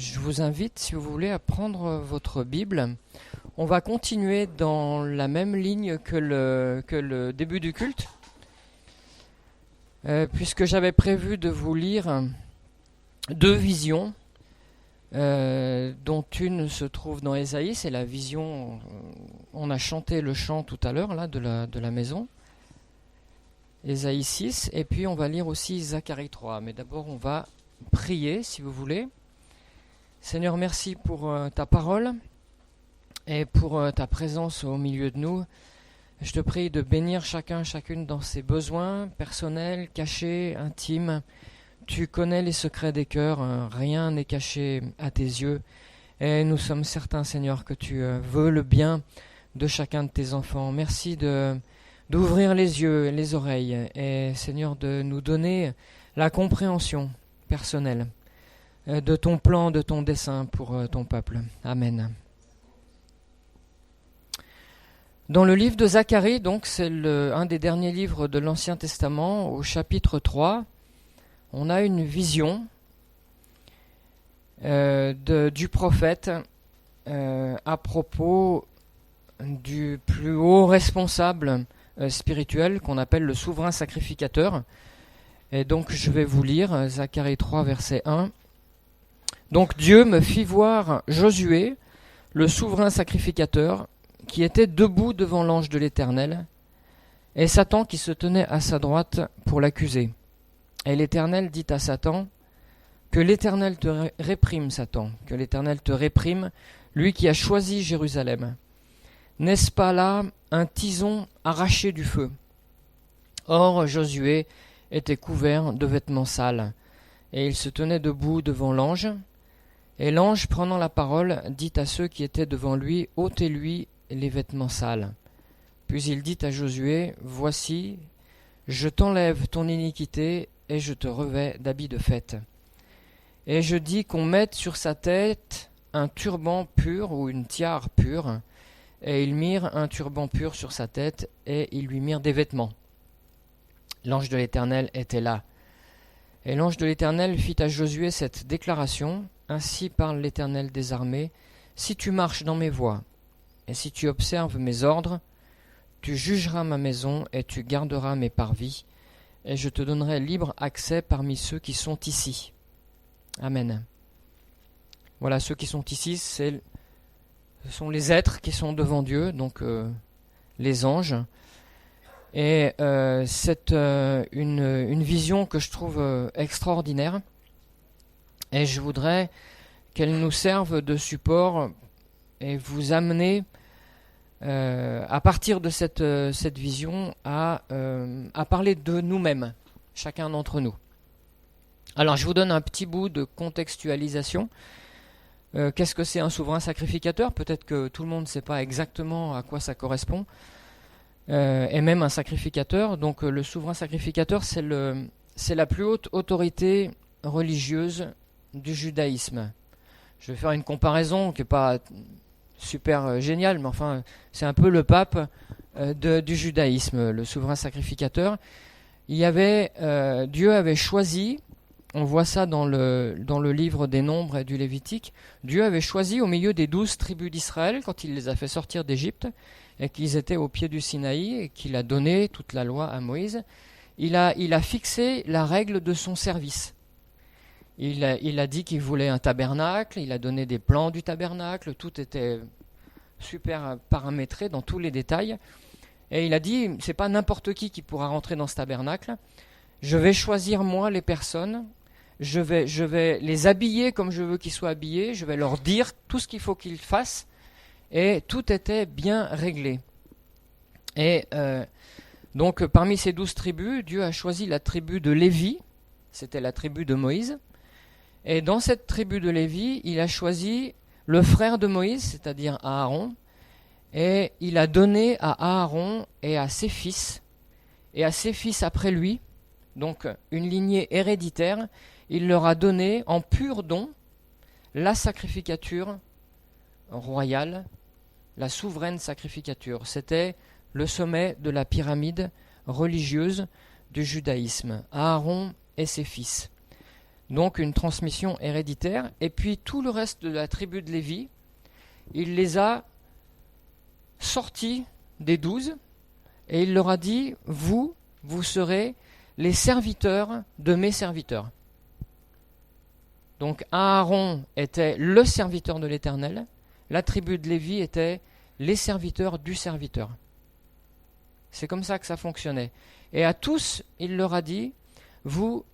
Je vous invite, si vous voulez, à prendre votre Bible. On va continuer dans la même ligne que le début du culte, puisque j'avais prévu de vous lire deux visions, dont une se trouve dans Ésaïe, c'est la vision, on a chanté le chant tout à l'heure là de la maison, Ésaïe 6, et puis on va lire aussi Zacharie 3, mais d'abord on va prier si vous voulez. Seigneur, merci pour ta parole et pour ta présence au milieu de nous. Je te prie de bénir chacune dans ses besoins personnels, cachés, intimes. Tu connais les secrets des cœurs, rien n'est caché à tes yeux. Et nous sommes certains, Seigneur, que tu veux le bien de chacun de tes enfants. Merci d'ouvrir les yeux et les oreilles et, Seigneur, de nous donner la compréhension personnelle de ton plan, de ton dessein pour ton peuple. Amen. Dans le livre de Zacharie, donc c'est un des derniers livres de l'Ancien Testament, au chapitre 3, on a une vision du prophète à propos du plus haut responsable spirituel qu'on appelle le souverain sacrificateur. Et donc je vais vous lire Zacharie 3, verset 1. Donc Dieu me fit voir Josué, le souverain sacrificateur, qui était debout devant l'ange de l'Éternel, et Satan qui se tenait à sa droite pour l'accuser. Et l'Éternel dit à Satan, que l'Éternel te réprime, Satan, que l'Éternel te réprime, lui qui a choisi Jérusalem. N'est-ce pas là un tison arraché du feu? Or Josué était couvert de vêtements sales, et il se tenait debout devant l'ange. Et l'ange, prenant la parole, dit à ceux qui étaient devant lui, ôtez-lui les vêtements sales. Puis il dit à Josué, voici, je t'enlève ton iniquité, et je te revêts d'habits de fête. Et je dis qu'on mette sur sa tête un turban pur ou une tiare pure, et ils mirent un turban pur sur sa tête, et ils lui mirent des vêtements. L'ange de l'Éternel était là. Et l'ange de l'Éternel fit à Josué cette déclaration, ainsi parle l'Éternel des armées, si tu marches dans mes voies, et si tu observes mes ordres, tu jugeras ma maison, et tu garderas mes parvis, et je te donnerai libre accès parmi ceux qui sont ici. Amen. Voilà, ceux qui sont ici, ce sont les êtres qui sont devant Dieu, donc les anges. Et c'est une vision que je trouve extraordinaire. Et je voudrais qu'elle nous serve de support et vous amener, à partir de cette vision, à parler de nous-mêmes, chacun d'entre nous. Alors, je vous donne un petit bout de contextualisation. Qu'est-ce que c'est un souverain sacrificateur? Peut-être que tout le monde ne sait pas exactement à quoi ça correspond. Et même un sacrificateur. Donc, le souverain sacrificateur, c'est la plus haute autorité religieuse du judaïsme. Je vais faire une comparaison qui n'est pas super géniale, mais enfin, c'est un peu le pape du judaïsme, le souverain sacrificateur. Dieu avait choisi, on voit ça dans le livre des Nombres et du Lévitique, Dieu avait choisi au milieu des 12 tribus d'Israël, quand il les a fait sortir d'Égypte, et qu'ils étaient au pied du Sinaï, et qu'il a donné toute la loi à Moïse, il a fixé la règle de son service. Il a dit qu'il voulait un tabernacle, il a donné des plans du tabernacle, tout était super paramétré dans tous les détails. Et il a dit, c'est pas n'importe qui pourra rentrer dans ce tabernacle. Je vais choisir moi les personnes, je vais les habiller comme je veux qu'ils soient habillés, je vais leur dire tout ce qu'il faut qu'ils fassent, et tout était bien réglé. Et donc parmi ces 12 tribus, Dieu a choisi la tribu de Lévi, c'était la tribu de Moïse. Et dans cette tribu de Lévi, il a choisi le frère de Moïse, c'est-à-dire Aaron, et il a donné à Aaron et à ses fils après lui, donc une lignée héréditaire, il leur a donné en pur don la sacrificature royale, la souveraine sacrificature. C'était le sommet de la pyramide religieuse du judaïsme, Aaron et ses fils. donc une transmission héréditaire. Et puis tout le reste de la tribu de Lévi, il les a sortis des 12 et il leur a dit, vous serez les serviteurs de mes serviteurs. Donc Aaron était le serviteur de l'Éternel, la tribu de Lévi était les serviteurs du serviteur. C'est comme ça que ça fonctionnait. Et à tous, il leur a dit, vous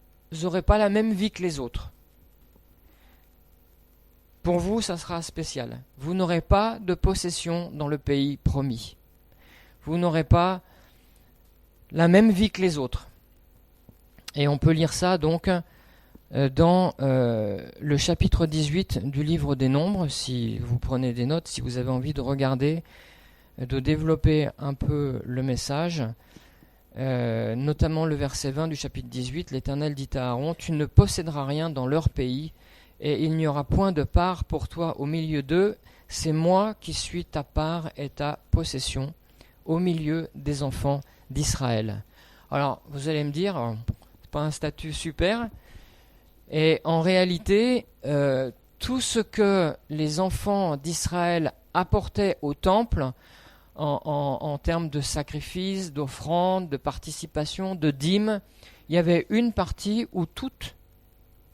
n'aurez pas la même vie que les autres. Pour vous, ça sera spécial. Vous n'aurez pas de possession dans le pays promis. Vous n'aurez pas la même vie que les autres. Et on peut lire ça donc dans le chapitre 18 du livre des Nombres, si vous prenez des notes, si vous avez envie de regarder, de développer un peu le message, notamment le verset 20 du chapitre 18, l'Éternel dit à Aaron, tu ne posséderas rien dans leur pays, et il n'y aura point de part pour toi au milieu d'eux, c'est moi qui suis ta part et ta possession au milieu des enfants d'Israël. Alors, vous allez me dire, c'est pas un statut super, et en réalité, tout ce que les enfants d'Israël apportaient au temple, en termes de sacrifices, d'offrandes, de participation, de dîmes, il y avait une partie où toutes,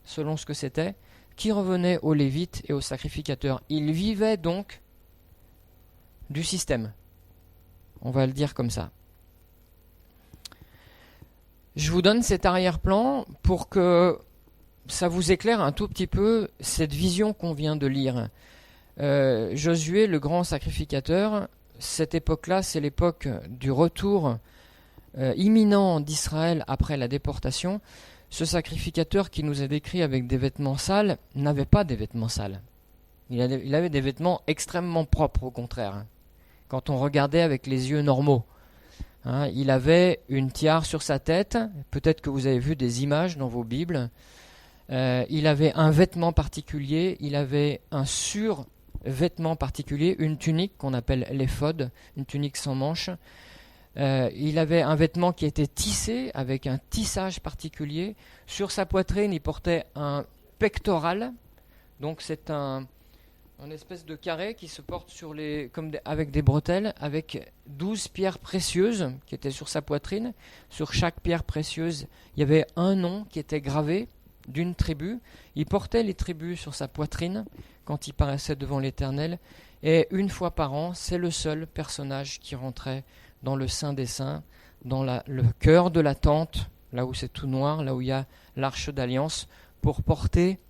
selon ce que c'était, qui revenait aux Lévites et aux sacrificateurs. Ils vivaient donc du système. On va le dire comme ça. Je vous donne cet arrière-plan pour que ça vous éclaire un tout petit peu cette vision qu'on vient de lire. Josué, le grand sacrificateur, cette époque-là, c'est l'époque du retour imminent d'Israël après la déportation. Ce sacrificateur qui nous est décrit avec des vêtements sales n'avait pas des vêtements sales. Il avait des vêtements extrêmement propres, au contraire, quand on regardait avec les yeux normaux. Il avait une tiare sur sa tête, peut-être que vous avez vu des images dans vos Bibles. Il avait un vêtement particulier, il avait un survêtement particulier, une tunique qu'on appelle l'éphod, une tunique sans manches. Il avait un vêtement qui était tissé avec un tissage particulier. Sur sa poitrine, il portait un pectoral. Donc c'est un espèce de carré qui se porte avec des bretelles, avec 12 pierres précieuses qui étaient sur sa poitrine. Sur chaque pierre précieuse, il y avait un nom qui était gravé d'une tribu. Il portait les tribus sur sa poitrine quand il paraissait devant l'Éternel. Et une fois par an, c'est le seul personnage qui rentrait dans le Saint des Saints, dans le cœur de la tente, là où c'est tout noir, là où il y a l'arche d'alliance, pour porter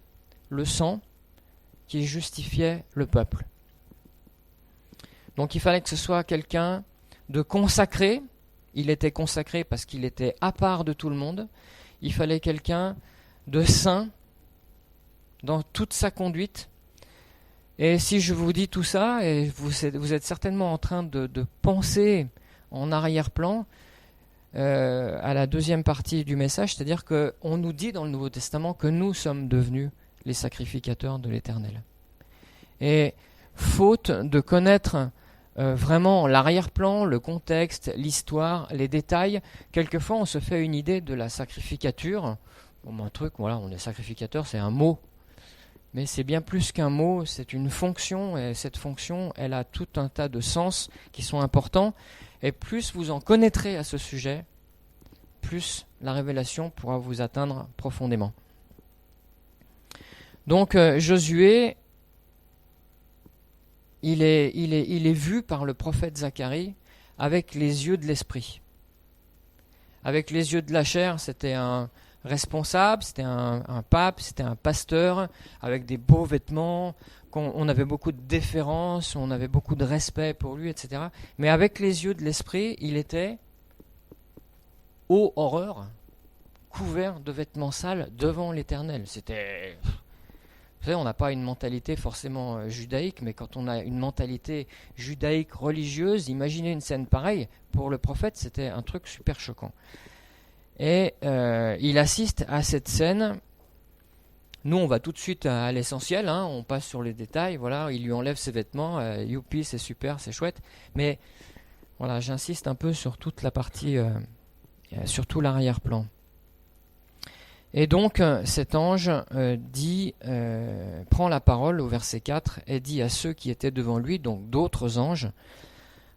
le sang qui justifiait le peuple. Donc il fallait que ce soit quelqu'un de consacré. Il était consacré parce qu'il était à part de tout le monde. Il fallait quelqu'un de saint dans toute sa conduite. Et si je vous dis tout ça, et vous êtes certainement en train de penser en arrière-plan à la deuxième partie du message, c'est-à-dire qu'on nous dit dans le Nouveau Testament que nous sommes devenus les sacrificateurs de l'Éternel. Et faute de connaître vraiment l'arrière-plan, le contexte, l'histoire, les détails, quelquefois on se fait une idée de la sacrificature. Bon, un truc, voilà, on est sacrificateur, c'est un mot. Mais c'est bien plus qu'un mot, c'est une fonction, et cette fonction, elle a tout un tas de sens qui sont importants. Et plus vous en connaîtrez à ce sujet, plus la révélation pourra vous atteindre profondément. Donc Josué, il est vu par le prophète Zacharie avec les yeux de l'esprit. Avec les yeux de la chair, c'était un responsable, c'était un pape, c'était un pasteur, avec des beaux vêtements, on avait beaucoup de déférence, on avait beaucoup de respect pour lui, etc. Mais avec les yeux de l'esprit, il était, ô horreur, couvert de vêtements sales devant l'Éternel. C'était... Vous savez, on n'a pas une mentalité forcément judaïque, mais quand on a une mentalité judaïque religieuse, imaginez une scène pareille, pour le prophète, c'était un truc super choquant. Et il assiste à cette scène. Nous, on va tout de suite à l'essentiel, on passe sur les détails. Voilà, il lui enlève ses vêtements, youpi, c'est super, c'est chouette. Mais voilà, j'insiste un peu sur toute la partie, surtout l'arrière-plan. Et donc cet ange prend la parole au verset 4 et dit à ceux qui étaient devant lui, donc d'autres anges,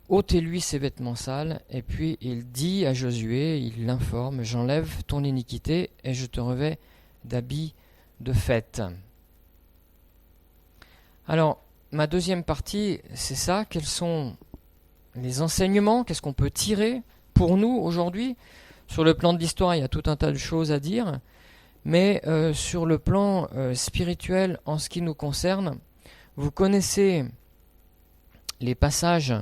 ôtez-lui ses vêtements sales. Et puis il dit à Josué, il l'informe, j'enlève ton iniquité et je te revêts d'habits de fête. Alors, ma deuxième partie, c'est ça. Quels sont les enseignements? Qu'est-ce qu'on peut tirer pour nous aujourd'hui? Sur le plan de l'histoire, il y a tout un tas de choses à dire. Mais sur le plan spirituel, en ce qui nous concerne, vous connaissez les passages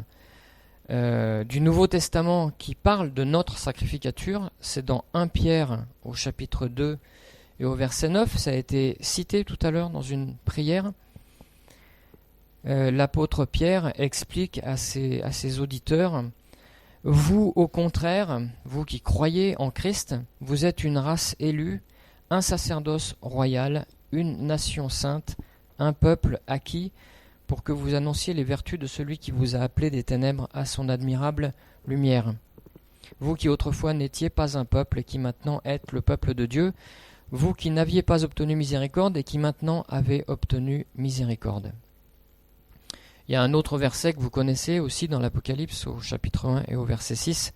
du Nouveau Testament qui parlent de notre sacrificature. C'est dans 1 Pierre au chapitre 2 et au verset 9. Ça a été cité tout à l'heure dans une prière. L'apôtre Pierre explique à ses auditeurs, vous au contraire, vous qui croyez en Christ, vous êtes une race élue, un sacerdoce royal, une nation sainte, un peuple acquis, pour que vous annonciez les vertus de celui qui vous a appelé des ténèbres à son admirable lumière. Vous qui autrefois n'étiez pas un peuple et qui maintenant êtes le peuple de Dieu, vous qui n'aviez pas obtenu miséricorde et qui maintenant avez obtenu miséricorde. Il y a un autre verset que vous connaissez aussi dans l'Apocalypse au chapitre 1 et au verset 6.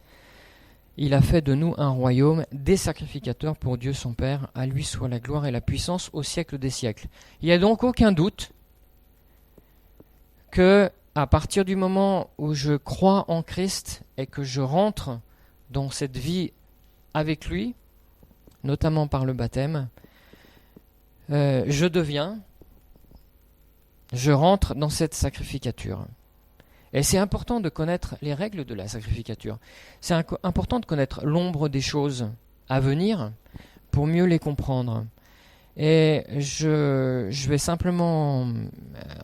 Il a fait de nous un royaume, des sacrificateurs pour Dieu son Père. À lui soit la gloire et la puissance au siècle des siècles. Il n'y a donc aucun doute que, à partir du moment où je crois en Christ et que je rentre dans cette vie avec lui, notamment par le baptême, je rentre dans cette sacrificature. Et c'est important de connaître les règles de la sacrificature. C'est important de connaître l'ombre des choses à venir pour mieux les comprendre. Et je vais simplement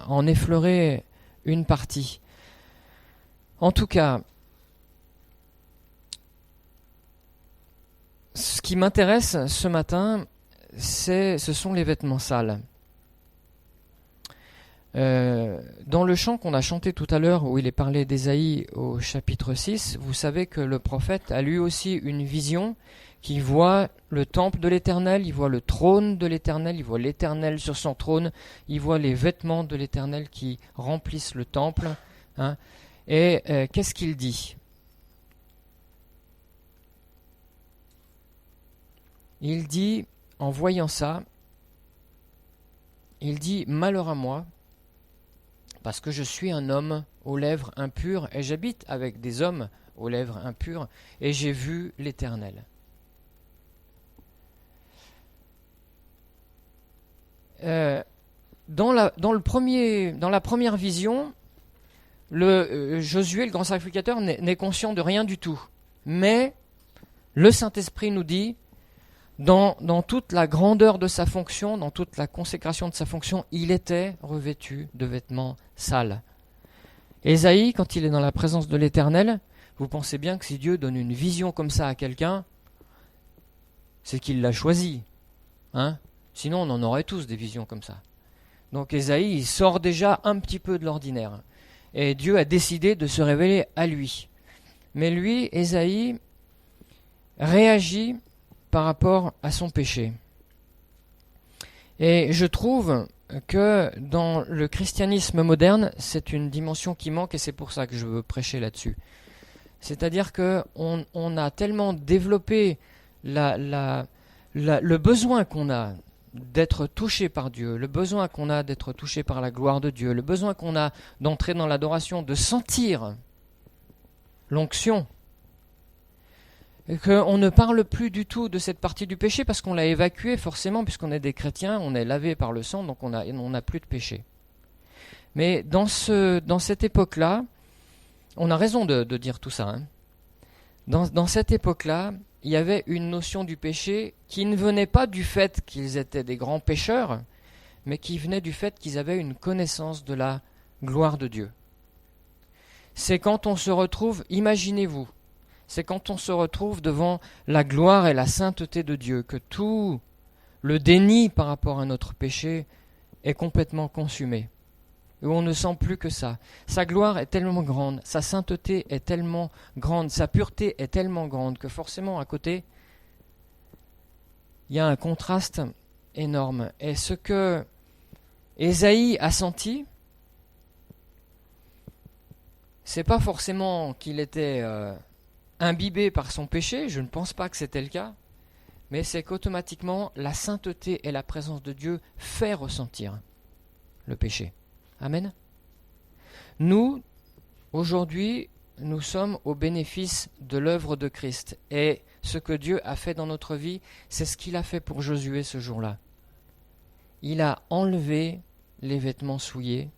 en effleurer une partie. En tout cas, ce qui m'intéresse ce matin, ce sont les vêtements sales. Dans le chant qu'on a chanté tout à l'heure, où il est parlé d'Ésaïe au chapitre 6, vous savez que le prophète a lui aussi une vision qui voit le temple de l'Éternel, il voit le trône de l'Éternel, il voit l'Éternel sur son trône, il voit les vêtements de l'Éternel qui remplissent le temple. Et qu'est-ce qu'il dit? Il dit, en voyant ça, il dit « Malheur à moi ». Parce que je suis un homme aux lèvres impures, et j'habite avec des hommes aux lèvres impures, et j'ai vu l'Éternel. Dans la première vision, Josué, le grand sacrificateur, n'est conscient de rien du tout. Mais le Saint-Esprit nous dit, dans toute la grandeur de sa fonction, dans toute la consécration de sa fonction, il était revêtu de vêtements sales. Ésaïe, quand il est dans la présence de l'Éternel, vous pensez bien que si Dieu donne une vision comme ça à quelqu'un, c'est qu'il l'a choisi. Sinon, on en aurait tous des visions comme ça. Donc Ésaïe, il sort déjà un petit peu de l'ordinaire. Et Dieu a décidé de se révéler à lui. Mais lui, Ésaïe, réagit par rapport à son péché. Et je trouve que dans le christianisme moderne, c'est une dimension qui manque et c'est pour ça que je veux prêcher là-dessus. C'est-à-dire qu'on a tellement développé le besoin qu'on a d'être touché par Dieu, le besoin qu'on a d'être touché par la gloire de Dieu, le besoin qu'on a d'entrer dans l'adoration, de sentir l'onction, et qu'on ne parle plus du tout de cette partie du péché parce qu'on l'a évacuée forcément, puisqu'on est des chrétiens, on est lavé par le sang, donc on n'a plus de péché. Mais dans cette époque-là, on a raison de dire tout ça. Dans cette époque-là, il y avait une notion du péché qui ne venait pas du fait qu'ils étaient des grands pécheurs, mais qui venait du fait qu'ils avaient une connaissance de la gloire de Dieu. C'est quand on se retrouve, imaginez-vous, c'est quand on se retrouve devant la gloire et la sainteté de Dieu que tout le déni par rapport à notre péché est complètement consumé. Où on ne sent plus que ça. Sa gloire est tellement grande, sa sainteté est tellement grande, sa pureté est tellement grande que forcément à côté, il y a un contraste énorme. Et ce que Ésaïe a senti, c'est pas forcément qu'il était imbibé par son péché, je ne pense pas que c'était le cas, mais c'est qu'automatiquement la sainteté et la présence de Dieu fait ressentir le péché. Amen. Nous, aujourd'hui, nous sommes au bénéfice de l'œuvre de Christ. Et ce que Dieu a fait dans notre vie, c'est ce qu'il a fait pour Josué ce jour-là. Il a enlevé les vêtements souillés,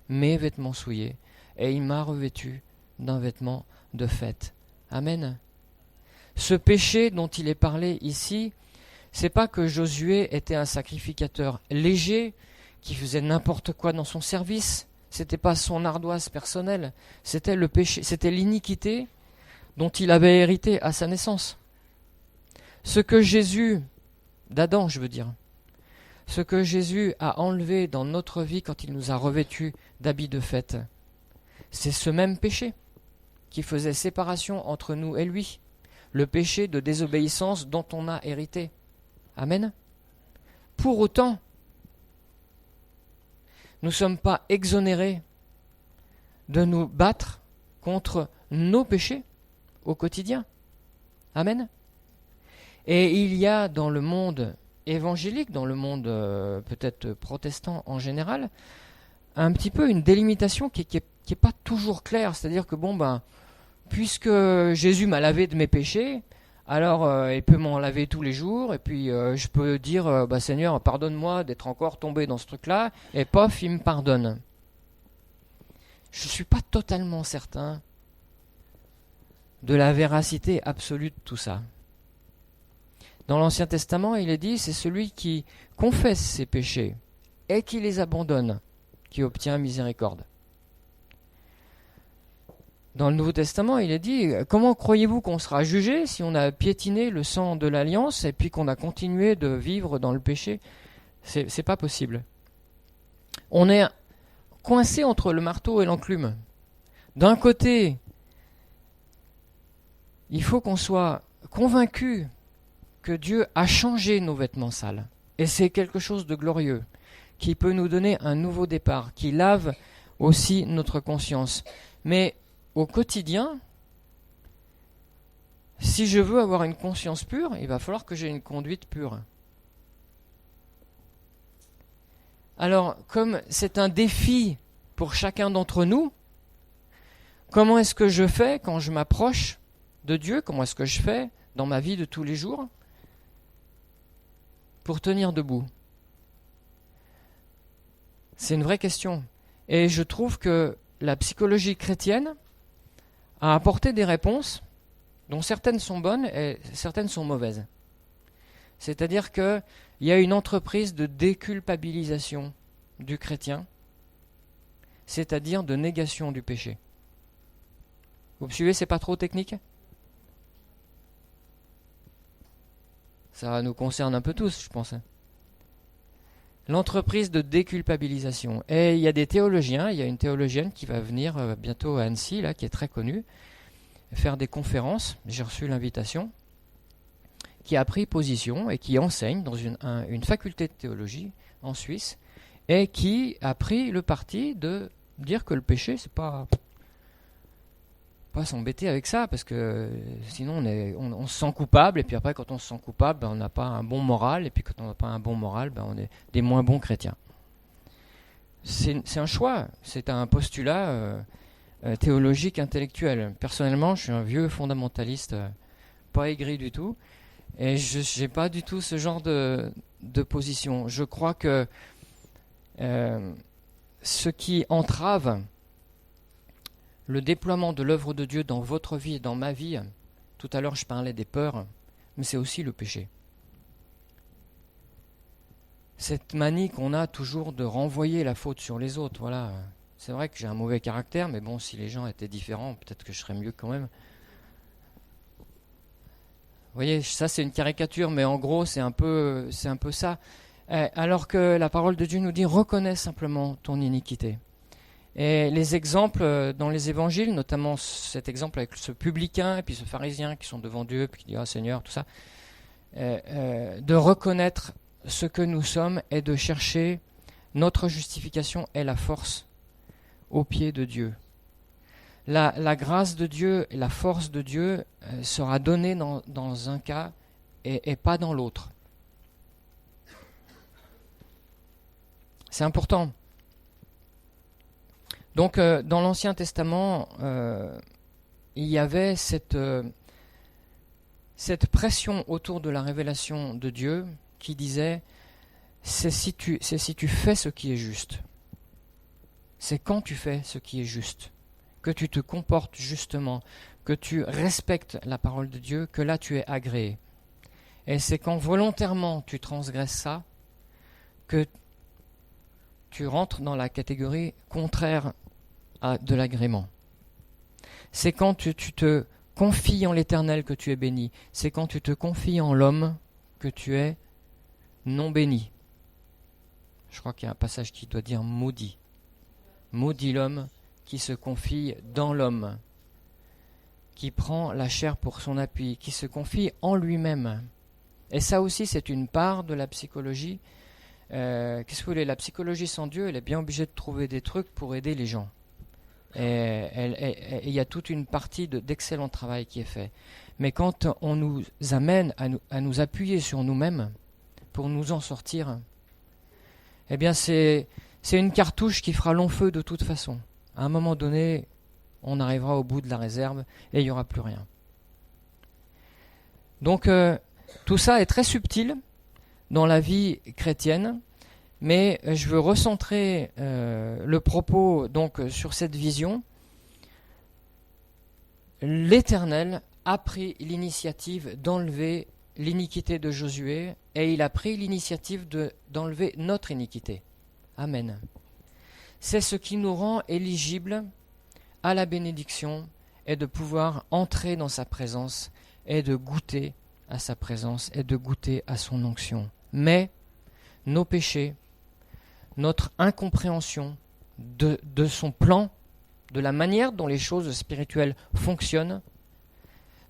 mes vêtements souillés, et il m'a revêtu d'un vêtement de fête. Amen. Ce péché dont il est parlé ici, c'est pas que Josué était un sacrificateur léger, qui faisait n'importe quoi dans son service. C'était pas son ardoise personnelle, c'était le péché, c'était l'iniquité dont il avait hérité à sa naissance. Ce que Jésus, d'Adam je veux dire, ce que Jésus a enlevé dans notre vie quand il nous a revêtus d'habits de fête, c'est ce même péché qui faisait séparation entre nous et lui, le péché de désobéissance dont on a hérité. Amen. Pour autant, nous ne sommes pas exonérés de nous battre contre nos péchés au quotidien. Amen. Et il y a dans le monde évangélique, dans le monde peut-être protestant en général, un petit peu une délimitation qui est pas toujours claire. C'est-à-dire que puisque Jésus m'a lavé de mes péchés, alors il peut m'en laver tous les jours, et puis je peux dire Seigneur, pardonne-moi d'être encore tombé dans ce truc-là, et pof, il me pardonne. Je ne suis pas totalement certain de la véracité absolue de tout ça. Dans l'Ancien Testament, il est dit, c'est celui qui confesse ses péchés et qui les abandonne, qui obtient miséricorde. Dans le Nouveau Testament, il est dit, comment croyez-vous qu'on sera jugé si on a piétiné le sang de l'Alliance et puis qu'on a continué de vivre dans le péché? C'est pas possible. On est coincé entre le marteau et l'enclume. D'un côté, il faut qu'on soit convaincu que Dieu a changé nos vêtements sales. Et c'est quelque chose de glorieux, qui peut nous donner un nouveau départ, qui lave aussi notre conscience. Mais au quotidien, si je veux avoir une conscience pure, il va falloir que j'ai une conduite pure. Alors, comme c'est un défi pour chacun d'entre nous, comment est-ce que je fais quand je m'approche de Dieu? Comment est-ce que je fais dans ma vie de tous les jours pour tenir debout? C'est une vraie question. Et je trouve que la psychologie chrétienne a apporté des réponses dont certaines sont bonnes et certaines sont mauvaises. C'est-à-dire qu'il y a une entreprise de déculpabilisation du chrétien, c'est-à-dire de négation du péché. Vous me suivez, c'est pas trop technique? Ça nous concerne un peu tous, je pense. L'entreprise de déculpabilisation. Et il y a des théologiens, il y a une théologienne qui va venir bientôt à Annecy, là, qui est très connue, faire des conférences. J'ai reçu l'invitation, qui a pris position et qui enseigne dans une faculté de théologie en Suisse, et qui a pris le parti de dire que le péché, c'est pas s'embêter avec ça, parce que sinon on se sent coupable, et puis après quand on se sent coupable, on n'a pas un bon moral, et puis quand on n'a pas un bon moral, on est des moins bons chrétiens. C'est un choix, c'est un postulat théologique, intellectuel. Personnellement, je suis un vieux fondamentaliste, pas aigri du tout, et je n'ai pas du tout ce genre de position. Je crois que ce qui entrave le déploiement de l'œuvre de Dieu dans votre vie et dans ma vie, tout à l'heure je parlais des peurs, mais c'est aussi le péché. Cette manie qu'on a toujours de renvoyer la faute sur les autres, voilà. C'est vrai que j'ai un mauvais caractère, mais bon, si les gens étaient différents, peut-être que je serais mieux quand même. Vous voyez, ça c'est une caricature, mais en gros c'est un peu ça. Alors que la parole de Dieu nous dit, reconnais simplement ton iniquité. Et les exemples dans les évangiles, notamment cet exemple avec ce publicain et puis ce pharisien qui sont devant Dieu, puis qui dit « Ah Seigneur », tout ça, de reconnaître ce que nous sommes et de chercher notre justification et la force aux pieds de Dieu. La grâce de Dieu et la force de Dieu sera donnée dans un cas et pas dans l'autre. C'est important. Donc dans l'Ancien Testament, il y avait cette pression autour de la révélation de Dieu qui disait c'est si tu fais ce qui est juste. C'est quand tu fais ce qui est juste, que tu te comportes justement, que tu respectes la parole de Dieu, que là tu es agréé. Et c'est quand volontairement tu transgresses ça que tu rentres dans la catégorie contraire de l'agrément. C'est quand tu te confies en l'Éternel que tu es béni. C'est quand tu te confies en l'homme que tu es non béni. Je crois qu'il y a un passage qui doit dire maudit. Maudit l'homme qui se confie dans l'homme, qui prend la chair pour son appui, qui se confie en lui-même. Et ça aussi, c'est une part de la psychologie. Qu'est-ce que vous voulez ? La psychologie sans Dieu, elle est bien obligée de trouver des trucs pour aider les gens. Et il y a toute une partie d'excellent travail qui est fait. Mais quand on nous amène à nous appuyer sur nous-mêmes pour nous en sortir, eh bien c'est une cartouche qui fera long feu de toute façon. À un moment donné, on arrivera au bout de la réserve et il n'y aura plus rien. Donc tout ça est très subtil dans la vie chrétienne, mais je veux recentrer le propos donc sur cette vision. L'Éternel a pris l'initiative d'enlever l'iniquité de Josué et il a pris l'initiative d'enlever notre iniquité. Amen. C'est ce qui nous rend éligibles à la bénédiction et de pouvoir entrer dans sa présence et de goûter à sa présence et de goûter à son onction. Mais nos péchés, notre incompréhension de son plan, de la manière dont les choses spirituelles fonctionnent,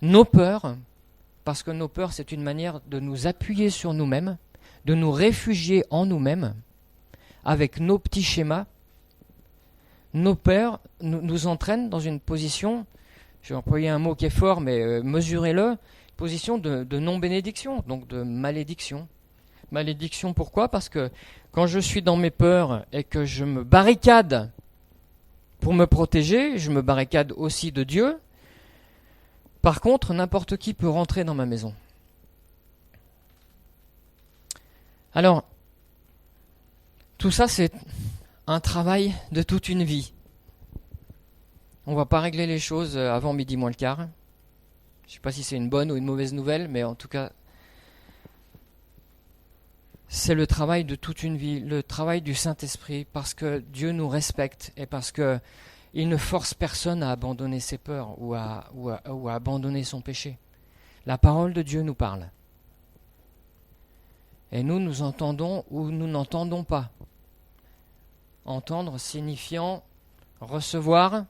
nos peurs, parce que nos peurs c'est une manière de nous appuyer sur nous-mêmes, de nous réfugier en nous-mêmes, avec nos petits schémas, nos peurs nous entraînent dans une position, je vais employer un mot qui est fort, mais mesurez-le, position de non-bénédiction, donc de malédiction. Malédiction, pourquoi ? Parce que quand je suis dans mes peurs et que je me barricade pour me protéger, je me barricade aussi de Dieu. Par contre, n'importe qui peut rentrer dans ma maison. Alors, tout ça, c'est un travail de toute une vie. On ne va pas régler les choses avant midi moins le quart. Je ne sais pas si c'est une bonne ou une mauvaise nouvelle, mais en tout cas, c'est le travail de toute une vie, le travail du Saint-Esprit, parce que Dieu nous respecte et parce que il ne force personne à abandonner ses peurs ou à abandonner son péché. La parole de Dieu nous parle. Et nous entendons ou nous n'entendons pas. Entendre signifiant recevoir,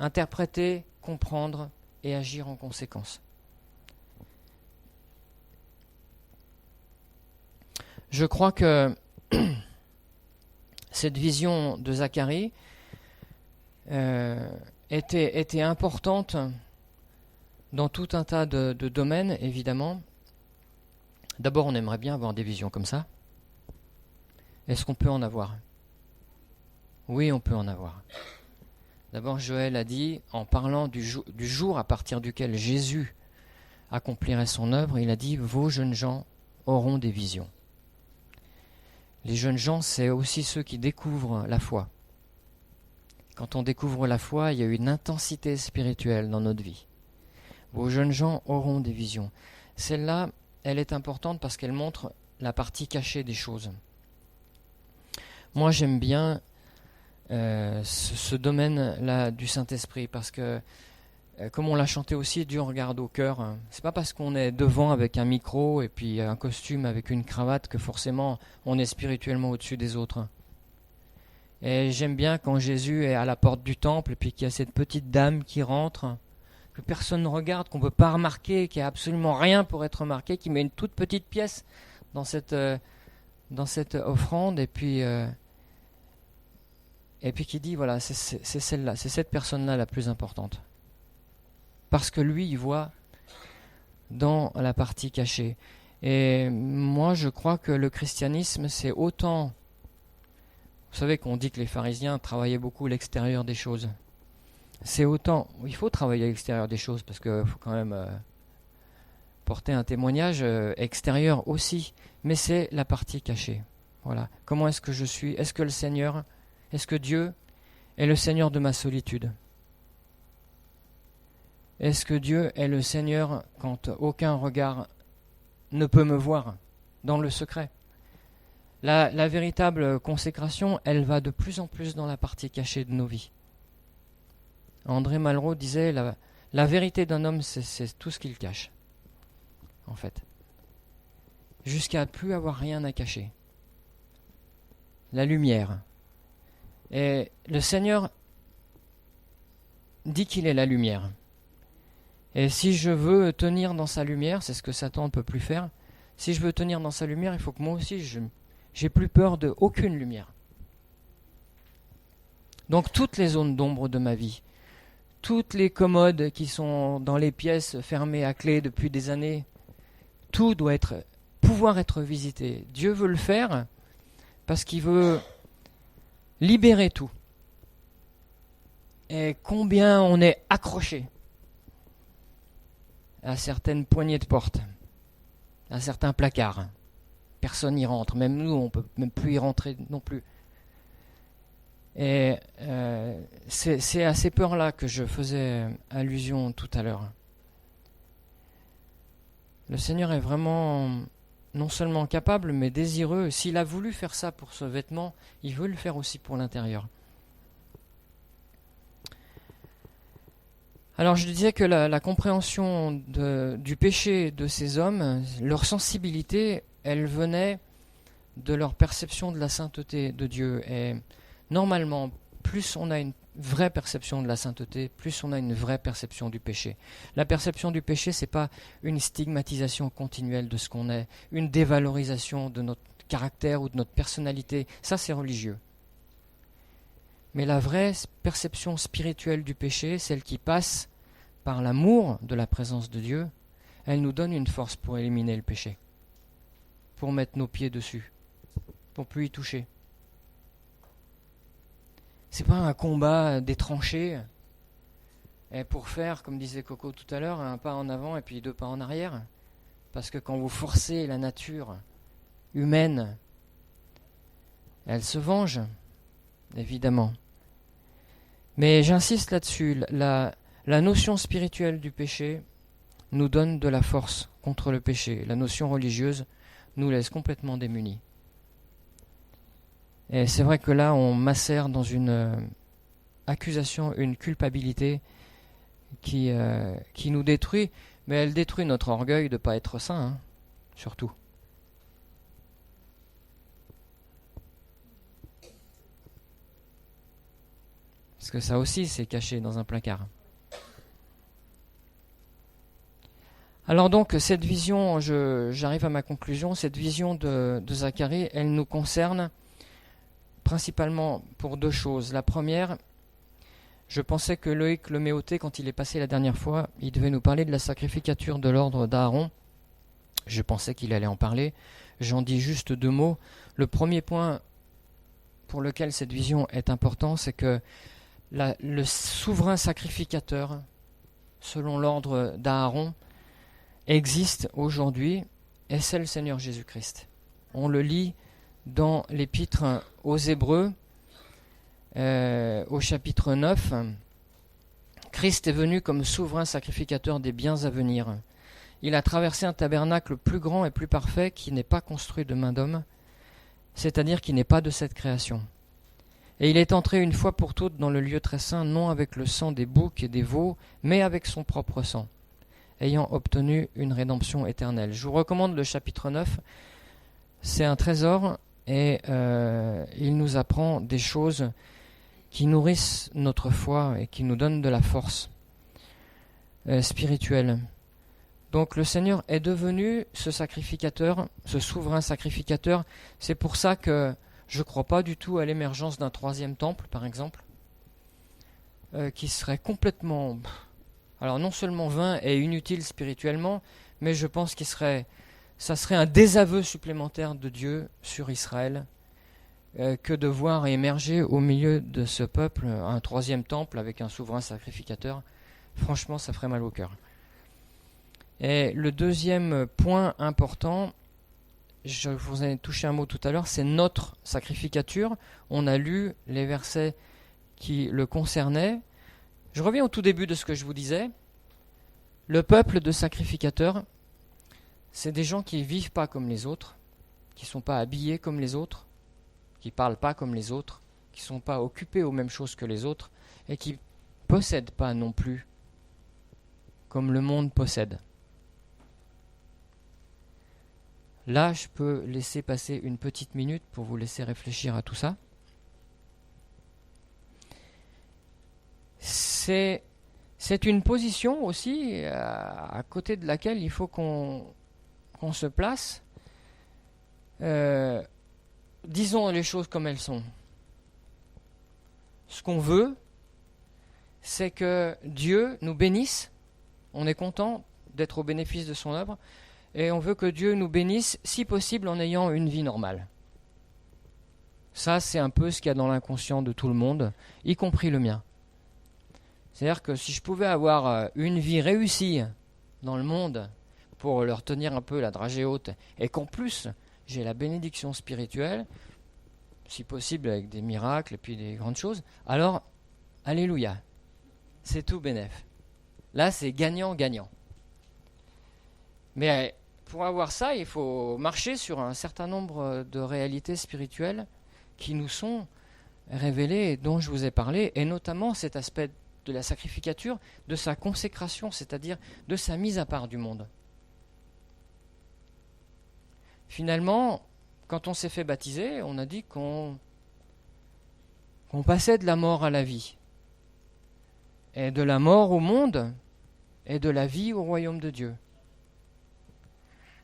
interpréter, comprendre et agir en conséquence. Je crois que cette vision de Zacharie était importante dans tout un tas de domaines, évidemment. D'abord, on aimerait bien avoir des visions comme ça. Est-ce qu'on peut en avoir ? Oui, on peut en avoir. D'abord, Joël a dit, en parlant du jour à partir duquel Jésus accomplirait son œuvre, il a dit « Vos jeunes gens auront des visions ». Les jeunes gens, c'est aussi ceux qui découvrent la foi. Quand on découvre la foi, il y a une intensité spirituelle dans notre vie. Vos jeunes gens auront des visions. Celle-là, elle est importante parce qu'elle montre la partie cachée des choses. Moi, j'aime bien ce domaine-là du Saint-Esprit parce que, comme on l'a chanté aussi, Dieu regarde au cœur. C'est pas parce qu'on est devant avec un micro et puis un costume avec une cravate que forcément on est spirituellement au-dessus des autres. Et j'aime bien quand Jésus est à la porte du temple et puis qu'il y a cette petite dame qui rentre que personne ne regarde, qu'on ne peut pas remarquer, qui a absolument rien pour être remarqué, qui met une toute petite pièce dans cette offrande, et puis qui dit, voilà, c'est celle-là, c'est cette personne-là la plus importante. Parce que lui, il voit dans la partie cachée. Et moi, je crois que le christianisme, c'est autant... Vous savez qu'on dit que les pharisiens travaillaient beaucoup l'extérieur des choses. C'est autant... Il faut travailler à l'extérieur des choses, parce qu'il faut quand même porter un témoignage extérieur aussi. Mais c'est la partie cachée. Voilà. Comment est-ce que je suis? Est-ce que Dieu est le Seigneur de ma solitude? Est-ce que Dieu est le Seigneur quand aucun regard ne peut me voir dans le secret? La véritable consécration, elle va de plus en plus dans la partie cachée de nos vies. André Malraux disait, la vérité d'un homme, c'est tout ce qu'il cache, en fait. Jusqu'à ne plus avoir rien à cacher. La lumière. Et le Seigneur dit qu'il est la lumière. Et si je veux tenir dans sa lumière, c'est ce que Satan ne peut plus faire, si je veux tenir dans sa lumière, il faut que moi aussi, j'ai plus peur de aucune lumière. Donc toutes les zones d'ombre de ma vie, toutes les commodes qui sont dans les pièces fermées à clé depuis des années, tout doit pouvoir être visité. Dieu veut le faire parce qu'il veut libérer tout. Et combien on est accroché à certaines poignées de porte, à certains placards. Personne n'y rentre, même nous, on ne peut même plus y rentrer non plus. Et c'est à ces peurs-là que je faisais allusion tout à l'heure. Le Seigneur est vraiment non seulement capable, mais désireux. S'il a voulu faire ça pour ce vêtement, il veut le faire aussi pour l'intérieur. Alors je disais que la compréhension du péché de ces hommes, leur sensibilité, elle venait de leur perception de la sainteté de Dieu. Et normalement, plus on a une vraie perception de la sainteté, plus on a une vraie perception du péché. La perception du péché, c'est pas une stigmatisation continuelle de ce qu'on est, une dévalorisation de notre caractère ou de notre personnalité. Ça, c'est religieux. Mais la vraie perception spirituelle du péché, celle qui passe par l'amour de la présence de Dieu, elle nous donne une force pour éliminer le péché, pour mettre nos pieds dessus, pour plus y toucher. C'est pas un combat des tranchées, et pour faire, comme disait Coco tout à l'heure, un pas en avant et puis 2 pas en arrière. Parce que quand vous forcez la nature humaine, elle se venge, évidemment. Mais j'insiste là-dessus, la notion spirituelle du péché nous donne de la force contre le péché. La notion religieuse nous laisse complètement démunis. Et c'est vrai que là, on macère dans une accusation, une culpabilité qui nous détruit, mais elle détruit notre orgueil de ne pas être saint, hein, surtout. Parce que ça aussi, c'est caché dans un placard. Alors donc, cette vision, j'arrive à ma conclusion, cette vision de Zacharie, elle nous concerne principalement pour 2 choses. La première, je pensais que Loïc Leméoté, quand il est passé la dernière fois, il devait nous parler de la sacrificature de l'ordre d'Aaron. Je pensais qu'il allait en parler. J'en dis juste 2 mots. Le premier point pour lequel cette vision est importante, c'est que le souverain sacrificateur, selon l'ordre d'Aaron, existe aujourd'hui, et c'est le Seigneur Jésus-Christ. On le lit dans l'épître aux Hébreux, au chapitre 9. Christ est venu comme souverain sacrificateur des biens à venir. Il a traversé un tabernacle plus grand et plus parfait qui n'est pas construit de main d'homme, c'est-à-dire qui n'est pas de cette création. Et il est entré une fois pour toutes dans le lieu très saint, non avec le sang des boucs et des veaux, mais avec son propre sang, ayant obtenu une rédemption éternelle. Je vous recommande le chapitre 9. C'est un trésor et il nous apprend des choses qui nourrissent notre foi et qui nous donnent de la force. spirituel. Donc le Seigneur est devenu ce sacrificateur, ce souverain sacrificateur. C'est pour ça que je ne crois pas du tout à l'émergence d'un troisième temple, par exemple, qui serait complètement, alors non seulement vain et inutile spirituellement, mais je pense ça serait un désaveu supplémentaire de Dieu sur Israël, que de voir émerger au milieu de ce peuple un troisième temple avec un souverain sacrificateur. Franchement, ça ferait mal au cœur. Et le deuxième point important, je vous ai touché un mot tout à l'heure, c'est notre sacrificature. On a lu les versets qui le concernaient. Je reviens au tout début de ce que je vous disais. Le peuple de sacrificateurs, c'est des gens qui ne vivent pas comme les autres, qui ne sont pas habillés comme les autres, qui ne parlent pas comme les autres, qui ne sont pas occupés aux mêmes choses que les autres, et qui ne possèdent pas non plus comme le monde possède. Là, je peux laisser passer une petite minute pour vous laisser réfléchir à tout ça. C'est une position aussi à côté de laquelle il faut qu'on se place. Disons les choses comme elles sont. Ce qu'on veut, c'est que Dieu nous bénisse. On est content d'être au bénéfice de son œuvre. Et on veut que Dieu nous bénisse, si possible, en ayant une vie normale. Ça, c'est un peu ce qu'il y a dans l'inconscient de tout le monde, y compris le mien. C'est-à-dire que si je pouvais avoir une vie réussie dans le monde pour leur tenir un peu la dragée haute, et qu'en plus, j'ai la bénédiction spirituelle, si possible avec des miracles et puis des grandes choses, alors, alléluia, c'est tout bénef. Là, c'est gagnant-gagnant. Mais pour avoir ça, il faut marcher sur un certain nombre de réalités spirituelles qui nous sont révélées et dont je vous ai parlé, et notamment cet aspect de la sacrificature, de sa consécration, c'est-à-dire de sa mise à part du monde. Finalement, quand on s'est fait baptiser, on a dit qu'on passait de la mort à la vie, et de la mort au monde, et de la vie au royaume de Dieu.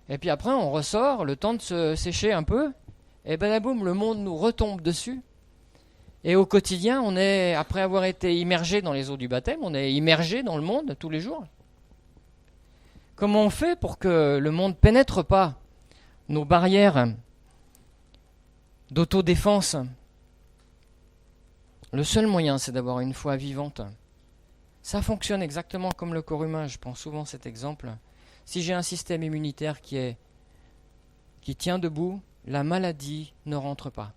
Et puis après, on ressort, le temps de se sécher un peu, et badaboum, le monde nous retombe dessus. Et au quotidien, on est, après avoir été immergé dans les eaux du baptême, on est immergé dans le monde tous les jours. Comment on fait pour que le monde pénètre pas nos barrières d'autodéfense? Le seul moyen, c'est d'avoir une foi vivante. Ça fonctionne exactement comme le corps humain, je prends souvent cet exemple. Si j'ai un système immunitaire qui tient debout, la maladie ne rentre pas.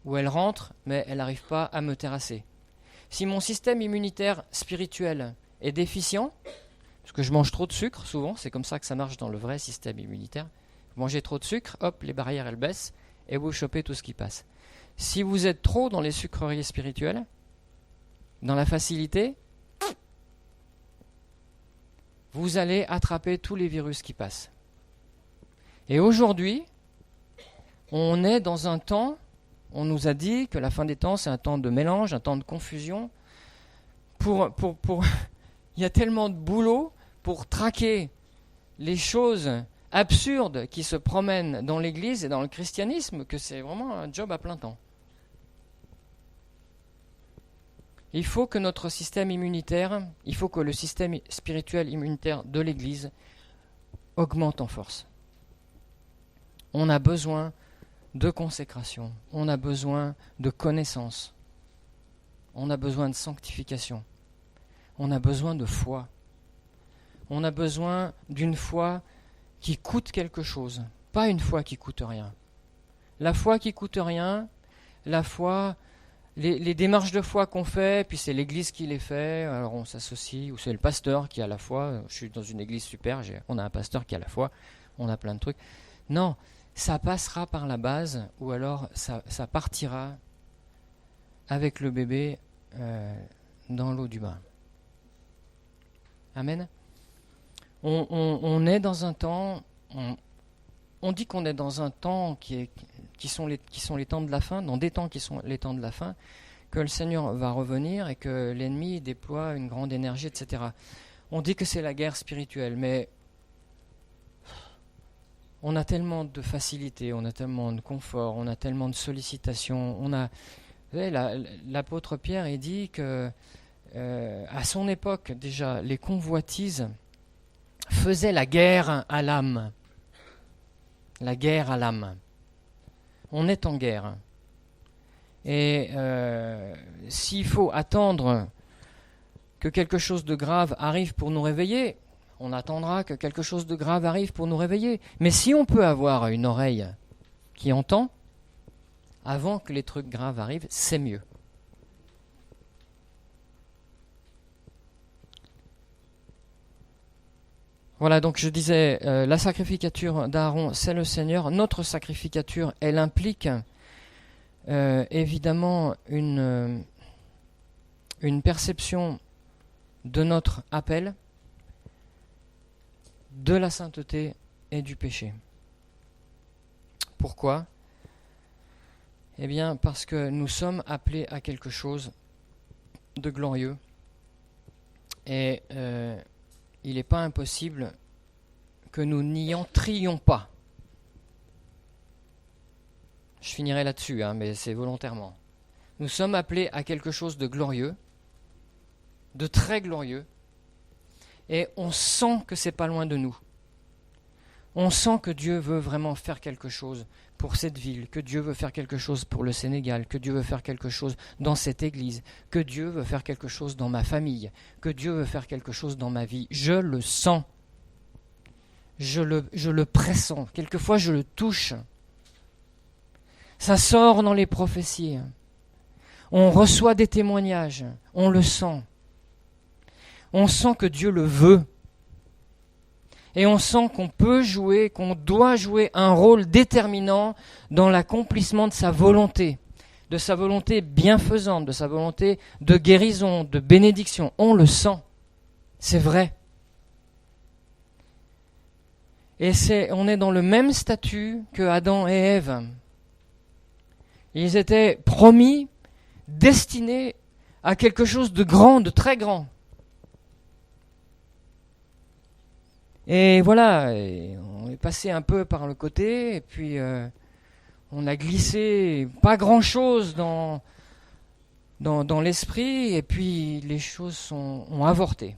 Ou elle rentre, mais elle n'arrive pas à me terrasser. Si mon système immunitaire spirituel est déficient, parce que je mange trop de sucre souvent, c'est comme ça que ça marche dans le vrai système immunitaire. Vous mangez trop de sucre, hop, les barrières elles baissent, et vous chopez tout ce qui passe. Si vous êtes trop dans les sucreries spirituelles, dans la facilité, vous allez attraper tous les virus qui passent. Et aujourd'hui, on est dans un temps, on nous a dit que la fin des temps, c'est un temps de mélange, un temps de confusion. Il y a tellement de boulot pour traquer les choses absurdes qui se promènent dans l'Église et dans le christianisme que c'est vraiment un job à plein temps. Il faut que notre système immunitaire, il faut que le système spirituel immunitaire de l'Église augmente en force. On a besoin de consécration, on a besoin de connaissance, on a besoin de sanctification, on a besoin de foi. On a besoin d'une foi qui coûte quelque chose, pas une foi qui coûte rien. La foi qui coûte rien, la foi... Les démarches de foi qu'on fait, puis c'est l'Église qui les fait, alors on s'associe, ou c'est le pasteur qui a la foi. Je suis dans une église super, on a un pasteur qui a la foi, on a plein de trucs. Non, ça passera par la base, ou alors ça partira avec le bébé dans l'eau du bain. Amen. On est dans un temps, on dit qu'on est dans un temps qui sont les temps de la fin, dans des temps qui sont les temps de la fin, que le Seigneur va revenir et que l'ennemi déploie une grande énergie, etc. On dit que c'est la guerre spirituelle, mais on a tellement de facilité, on a tellement de confort, on a tellement de sollicitations. Vous savez, l'apôtre Pierre, il dit que à son époque déjà, les convoitises faisaient la guerre à l'âme. La guerre à l'âme. On est en guerre. Et s'il faut attendre que quelque chose de grave arrive pour nous réveiller, on attendra que quelque chose de grave arrive pour nous réveiller. Mais si on peut avoir une oreille qui entend, avant que les trucs graves arrivent, c'est mieux. Voilà, donc je disais, la sacrificature d'Aaron, c'est le Seigneur. Notre sacrificature, elle implique évidemment une perception de notre appel, de la sainteté et du péché. Pourquoi ? Eh bien, parce que nous sommes appelés à quelque chose de glorieux. Et il n'est pas impossible que nous n'y entrions pas. Je finirai là-dessus, mais c'est volontairement. Nous sommes appelés à quelque chose de glorieux, de très glorieux, et on sent que c'est pas loin de nous. On sent que Dieu veut vraiment faire quelque chose pour cette ville, que Dieu veut faire quelque chose pour le Sénégal, que Dieu veut faire quelque chose dans cette église, que Dieu veut faire quelque chose dans ma famille, que Dieu veut faire quelque chose dans ma vie. Je le sens. Je le pressens. Quelquefois, je le touche. Ça sort dans les prophéties. On reçoit des témoignages. On le sent. On sent que Dieu le veut. Et on sent qu'on peut jouer, qu'on doit jouer un rôle déterminant dans l'accomplissement de sa volonté bienfaisante, de sa volonté de guérison, de bénédiction. On le sent. C'est vrai. Et on est dans le même statut que Adam et Ève. Ils étaient promis, destinés à quelque chose de grand, de très grand. Et voilà, on est passé un peu par le côté, et puis on a glissé pas grand-chose dans l'esprit, et puis les choses ont avorté.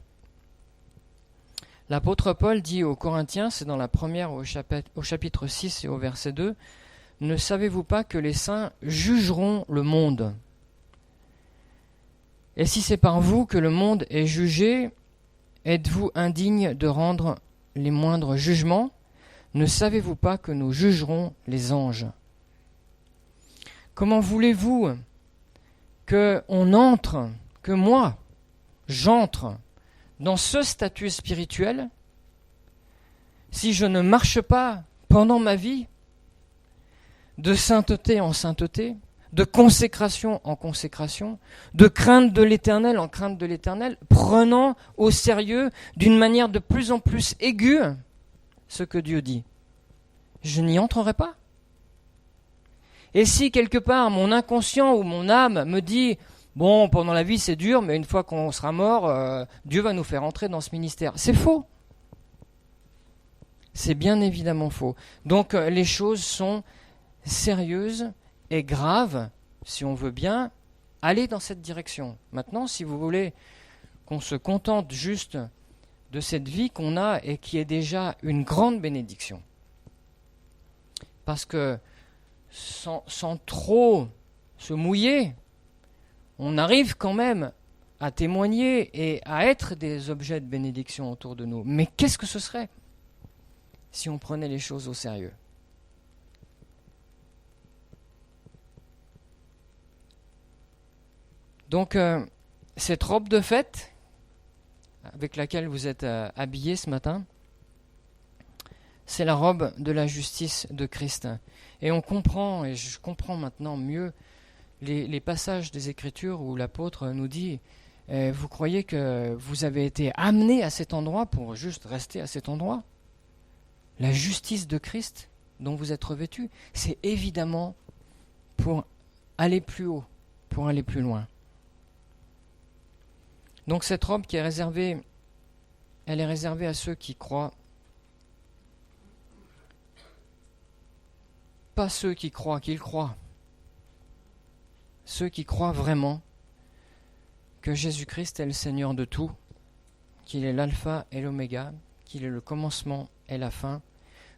L'apôtre Paul dit aux Corinthiens, c'est dans la première au chapitre 6 et au verset 2, « Ne savez-vous pas que les saints jugeront le monde ? Et si c'est par vous que le monde est jugé, êtes-vous indigne de rendre les moindres jugements ? Ne savez-vous pas que nous jugerons les anges ? » Comment voulez-vous que moi, j'entre dans ce statut spirituel si je ne marche pas pendant ma vie de sainteté en sainteté, de consécration en consécration, de crainte de l'Éternel en crainte de l'Éternel, prenant au sérieux d'une manière de plus en plus aiguë ce que Dieu dit. Je n'y entrerai pas. Et si quelque part mon inconscient ou mon âme me dit « Bon, pendant la vie c'est dur, mais une fois qu'on sera mort, Dieu va nous faire entrer dans ce ministère », c'est faux. C'est bien évidemment faux. Donc les choses sont sérieuses et graves, si on veut bien aller dans cette direction. Maintenant, si vous voulez qu'on se contente juste de cette vie qu'on a et qui est déjà une grande bénédiction, parce que sans trop se mouiller, on arrive quand même à témoigner et à être des objets de bénédiction autour de nous. Mais qu'est-ce que ce serait si on prenait les choses au sérieux ? Donc, cette robe de fête avec laquelle vous êtes habillés ce matin, c'est la robe de la justice de Christ. Et on comprend, et je comprends maintenant mieux, les passages des Écritures où l'apôtre nous dit « Vous croyez que vous avez été amenés à cet endroit pour juste rester à cet endroit ? La justice de Christ dont vous êtes revêtus, c'est évidemment pour aller plus haut, pour aller plus loin. » Donc cette robe qui est réservée elle est réservée à ceux qui croient. Pas ceux qui croient qu'ils croient. Ceux qui croient vraiment que Jésus-Christ est le Seigneur de tout, qu'il est l'alpha et l'oméga, qu'il est le commencement et la fin,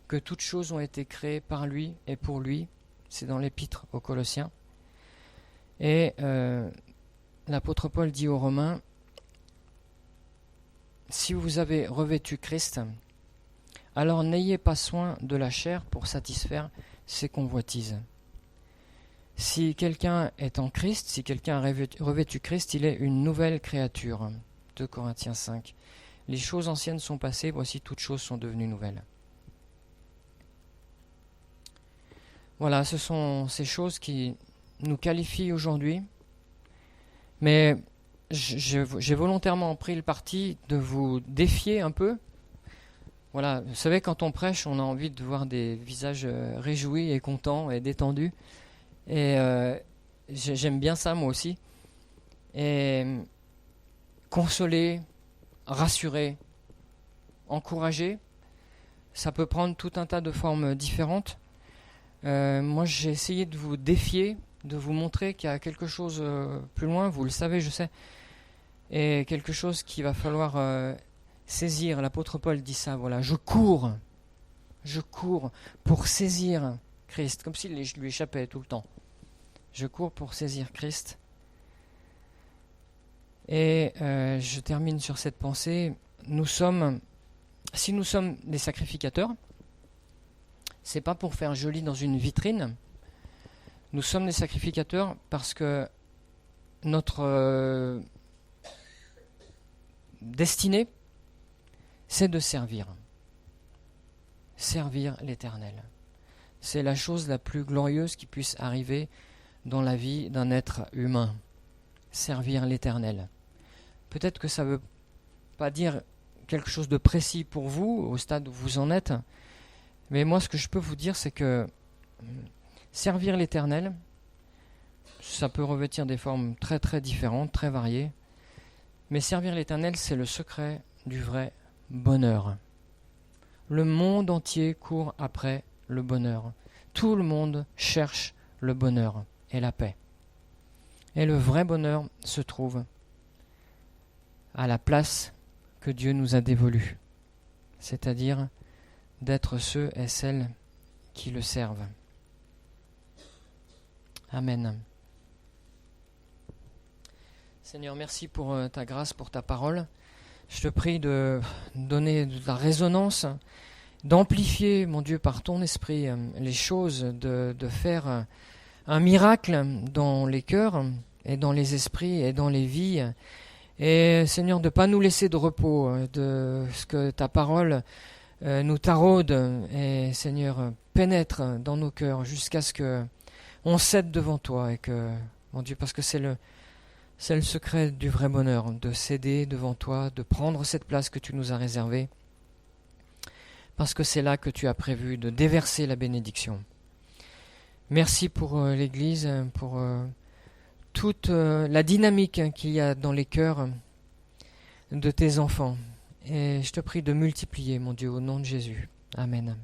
que toutes choses ont été créées par lui et pour lui. C'est dans l'épître aux Colossiens. Et l'apôtre Paul dit aux Romains, si vous avez revêtu Christ, alors n'ayez pas soin de la chair pour satisfaire ses convoitises. Si quelqu'un est en Christ, si quelqu'un a revêtu Christ, il est une nouvelle créature. 2 Corinthiens 5. Les choses anciennes sont passées, voici toutes choses sont devenues nouvelles. Voilà, ce sont ces choses qui nous qualifient aujourd'hui. Mais j'ai volontairement pris le parti de vous défier un peu. Voilà, vous savez, quand on prêche, on a envie de voir des visages réjouis et contents et détendus. Et j'aime bien ça, moi aussi. Et consoler, rassurer, encourager, ça peut prendre tout un tas de formes différentes. Moi, j'ai essayé de vous défier, de vous montrer qu'il y a quelque chose plus loin, vous le savez, je sais, et quelque chose qu'il va falloir saisir. L'apôtre Paul dit ça, voilà, je cours pour saisir Christ, comme s'il lui échappait tout le temps. Je cours pour saisir Christ. Et je termine sur cette pensée. Si nous sommes des sacrificateurs, c'est pas pour faire joli dans une vitrine. Nous sommes des sacrificateurs parce que notre destinée, c'est de servir. Servir l'Éternel. C'est la chose la plus glorieuse qui puisse arriver dans la vie d'un être humain. Servir l'Éternel. Peut-être que ça ne veut pas dire quelque chose de précis pour vous, au stade où vous en êtes, mais moi ce que je peux vous dire, c'est que servir l'Éternel, ça peut revêtir des formes très très différentes, très variées, mais servir l'Éternel, c'est le secret du vrai bonheur. Le monde entier court après le bonheur. Tout le monde cherche le bonheur et la paix. Et le vrai bonheur se trouve à la place que Dieu nous a dévolue, c'est-à-dire d'être ceux et celles qui le servent. Amen. Seigneur, merci pour ta grâce, pour ta parole. Je te prie de donner de la résonance, d'amplifier, mon Dieu, par ton esprit, les choses, de faire un miracle dans les cœurs et dans les esprits et dans les vies. Et Seigneur, de ne pas nous laisser de repos, de ce que ta parole nous taraude et Seigneur, pénètre dans nos cœurs jusqu'à ce que on cède devant toi et que, mon Dieu, parce que c'est le secret du vrai bonheur, de céder devant toi, de prendre cette place que tu nous as réservée, parce que c'est là que tu as prévu de déverser la bénédiction. Merci pour l'Église, pour toute la dynamique qu'il y a dans les cœurs de tes enfants. Et je te prie de multiplier, mon Dieu, au nom de Jésus. Amen.